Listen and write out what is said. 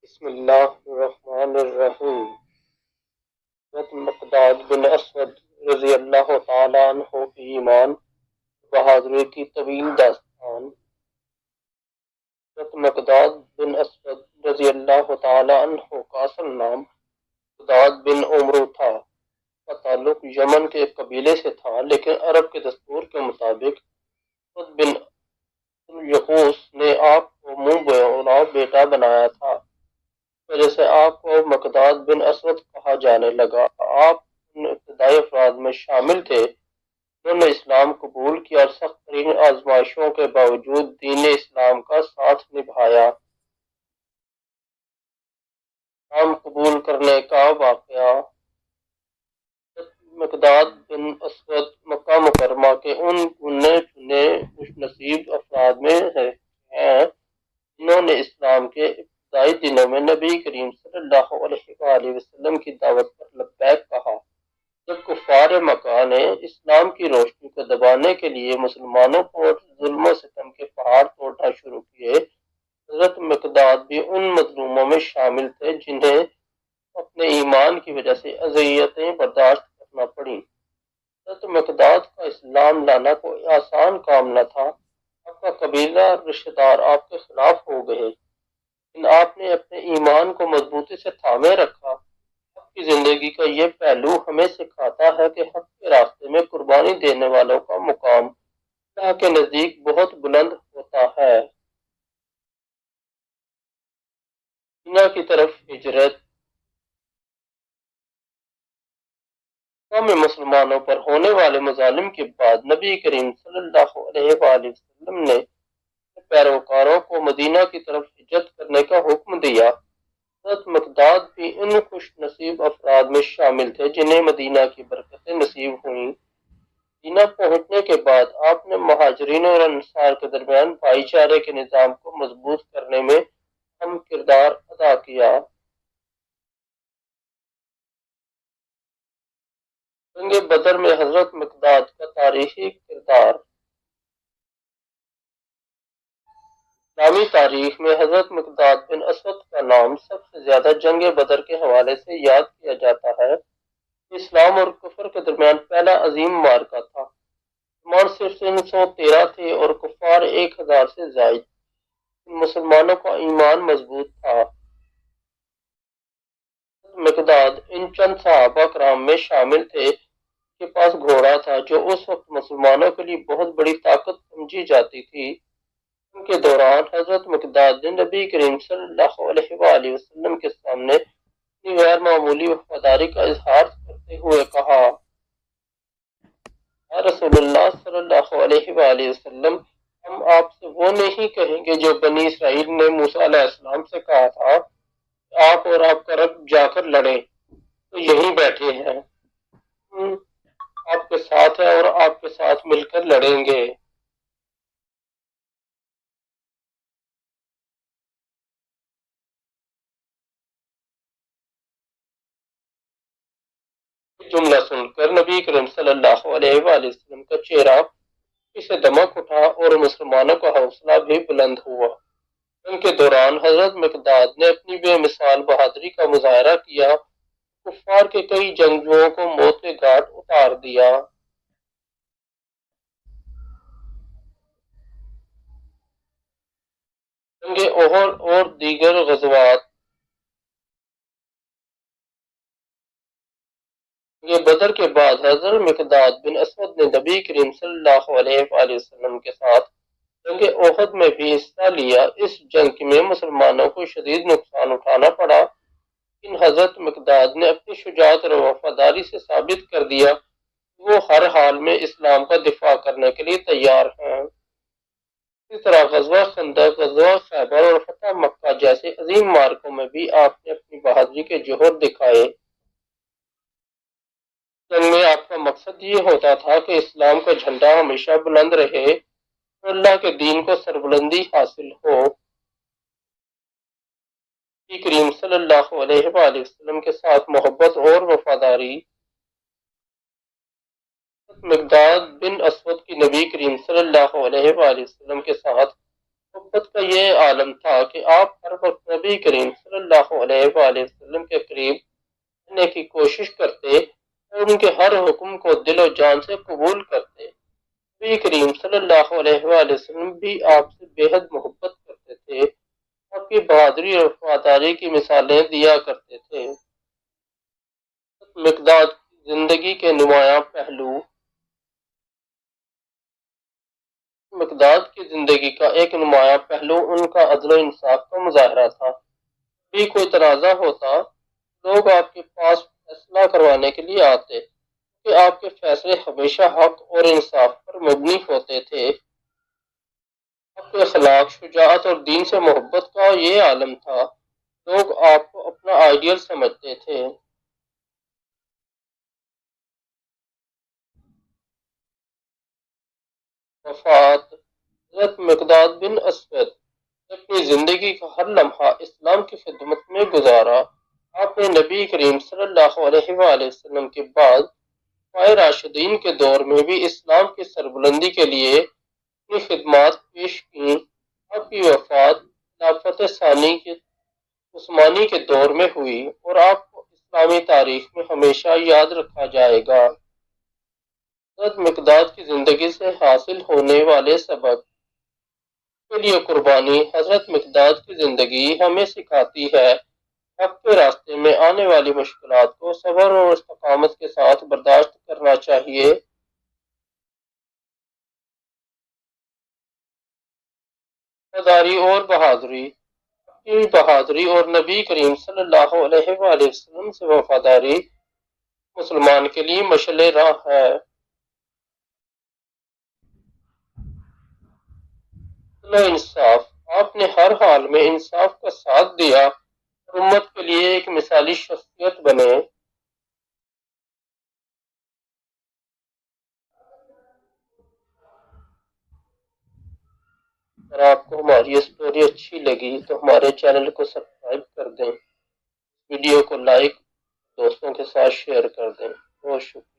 بسم اللہ الرحمن الرحیم۔ حضرت مقداد بن اسود رضی اللہ تعالیٰ عنہ کی ایمان بہادری کی طویل داستان۔ حضرت مقداد بن اسود رضی اللہ تعالیٰ عنہ کا اصل نام مقداد بن عمرو تھا۔ کا تعلق یمن کے ایک قبیلے سے تھا، لیکن عرب کے دستور کے مطابق اسود بن یقوس نے آپ کو منہ بولا بیٹا بنایا تھا، وجہ سے آپ کو مقداد بن اسود کہا جانے لگا۔ آپ ان ابتدائی افراد میں شامل تھے جنہوں نے اسلام قبول کیا اور سخت ترین آزمائشوں کے باوجود دین اسلام کا ساتھ نبھایا۔ اسلام قبول کرنے کا واقعہ۔ مقداد بن اسود مکہ مکرمہ کے ان گنے چنے خوش نصیب افراد میں ہیں جنہوں نے اسلام کے ابتدائی دنوں میں نبی کریم صلی اللہ علیہ وآلہ وسلم کی دعوت پر لبیک کہا۔ جب کفار مکہ نے اسلام کی روشنی کو دبانے کے لیے مسلمانوں پر ظلم و ستم کے پہاڑ توڑنا شروع کیے، حضرت مقداد بھی ان مظلوموں میں شامل تھے جنہیں اپنے ایمان کی وجہ سے اذیتیں برداشت کرنا پڑیں۔ حضرت مقداد کا اسلام لانا کوئی آسان کام نہ تھا۔ آپ کا قبیلہ رشتہ دار آپ کے خلاف ہو گئے، لیکن آپ نے اپنے ایمان کو مضبوطی سے تھامے رکھا۔ آپ کی زندگی کا یہ پہلو ہمیں سکھاتا ہے کہ حق کے راستے میں قربانی دینے والوں کا مقام اللہ کے نزدیک بہت بلند ہوتا ہے۔ دنیا کی طرف ہجرت۔ میں مسلمانوں پر ہونے والے مظالم کے بعد نبی کریم صلی اللہ علیہ وآلہ وسلم نے پیروکاروں کو مدینہ کی طرف ہجرت کرنے کا حکم دیا۔ حضرت مقداد بھی ان خوش نصیب افراد میں شامل تھے جنہیں مدینہ کی برکتیں نصیب ہوئیں۔ مدینہ پہنچنے کے بعد آپ نے مہاجرین اور انصار کے درمیان بھائی چارے کے نظام کو مضبوط کرنے میں اہم کردار ادا کیا۔ جنگ بدر میں حضرت مقداد کا تاریخی کردار۔ اسلامی تاریخ میں حضرت مقداد بن اسود کا نام سب سے زیادہ جنگ بدر کے حوالے سے یاد کیا جاتا ہے۔ اسلام اور کفر کے درمیان پہلا عظیم معرکہ تھا۔ مسلمان صرف 313 تھے اور کفار 1000 سے زائد۔ مسلمانوں کا ایمان مضبوط تھا۔ مقداد ان چند صحابہ کرام میں شامل تھے کے پاس گھوڑا تھا جو اس وقت مسلمانوں کے لیے بہت بڑی طاقت سمجھی جاتی تھی۔ ان کے دوران حضرت مقداد نے نبی کریم صلی اللہ علیہ وآلہ وسلم کے سامنے اپنی غیر معمولی وفاداری کا اظہار کرتے ہوئے کہا: یا رسول اللہ صلی اللہ علیہ وآلہ وسلم، ہم آپ سے وہ نہیں کہیں گے جو بنی اسرائیل نے موسیٰ علیہ السلام سے کہا تھا کہ آپ اور آپ کا رب جا کر لڑیں، تو یہیں بیٹھے ہیں، آپ کے ساتھ ہے اور آپ کے ساتھ مل کر لڑیں گے۔ جملہ سن کر نبی کریم صلی اللہ علیہ وآلہ وسلم کا چہرہ اسے دمک اٹھا اور مسلمانوں کا حوصلہ بھی بلند ہوا۔ ان کے دوران حضرت مقداد نے اپنی بے مثال بہادری کا مظاہرہ کیا، کفار کے کئی جنگجوؤں کو موت کے گھاٹ اتار دیا۔ جنگ احد اور دیگر غزوات۔ جنگ بدر کے بعد حضرت مقداد بن اسود نے نبی کریم صلی اللہ علیہ وآلہ وسلم کے ساتھ جنگ احد میں بھی حصہ لیا۔ اس جنگ میں مسلمانوں کو شدید نقصان اٹھانا پڑا، لیکن حضرت مقداد نے اپنی شجاعت اور وفاداری سے ثابت کر دیا کہ وہ ہر حال میں اسلام کا دفاع کرنے کے لیے تیار ہیں۔ اسی طرح غزوہ خندق، غزوہ خیبر اور فتح مکہ جیسے عظیم معرکوں میں بھی آپ نے اپنی بہادری کے جوہر دکھائے۔ جنگ میں آپ کا مقصد یہ ہوتا تھا کہ اسلام کا جھنڈا ہمیشہ بلند رہے اور اللہ کے دین کو سربلندی حاصل ہو۔ نبی کریم صلی اللہ علیہ وآلہ وسلم کے ساتھ محبت اور وفاداری۔ مقداد بن اسود کی نبی کریم صلی اللہ علیہ وآلہ وسلم کے ساتھ محبت کا یہ عالم تھا کہ آپ ہر ہر وقت نبی کریم صلی اللہ علیہ وآلہ وسلم کے قریب رہنے کی کوشش کرتے اور ان کے ہر حکم کو دل و جان سے قبول کرتے۔ نبی کریم صلی اللہ علیہ وآلہ وسلم بھی آپ سے بے حد محبت کرتے تھے، آپ کی بہادری اور وفاداری کی مثالیں دیا کرتے تھے۔ مقداد زندگی کے نمایاں پہلو مقداد کی زندگی کا ایک نمایاں پہلو ان کا عدل و انصاف کا مظاہرہ تھا۔ بھی کوئی تنازع ہوتا، لوگ آپ کے پاس فیصلہ کروانے کے لیے آتے کہ آپ کے فیصلے ہمیشہ حق اور انصاف پر مبنی ہوتے تھے۔ آپ کے اخلاق، شجاعت اور دین سے محبت کا یہ عالم تھا، لوگ آپ کو اپنا آئیڈیل سمجھتے تھے۔ وفات حضرت مقداد بن اسود نے اپنی زندگی کا ہر لمحہ اسلام کی خدمت میں گزارا۔ آپ نے نبی کریم صلی اللہ علیہ وآلہ وسلم کے بعد خلفائے راشدین کے دور میں بھی اسلام کی سربلندی کے لیے اپنی خدمات پیش کیں۔ آپ کی وفات خلافت ثانی کے عثمانی کے دور میں ہوئی اور آپ کو اسلامی تاریخ میں ہمیشہ یاد رکھا جائے گا۔ حضرت مقداد کی زندگی سے حاصل ہونے والے سبق کے لیے قربانی۔ حضرت مقداد کی زندگی ہمیں سکھاتی ہے حق کے راستے میں آنے والی مشکلات کو صبر اور استقامت کے ساتھ برداشت کرنا چاہیے۔ وفاداری اور بہادری کی بہادری اور نبی کریم صلی اللہ علیہ وآلہ وسلم سے وفاداری مسلمان کے لیے مشعل راہ ہے۔ انصاف، آپ نے ہر حال میں انصاف کا ساتھ دیا اور امت کے لیے ایک مثالی شخصیت بنے۔ اگر آپ کو ہماری یہ سٹوری اچھی لگی تو ہمارے چینل کو سبسکرائب کر دیں، ویڈیو کو لائک دوستوں کے ساتھ شیئر کر دیں۔ بہت شکریہ۔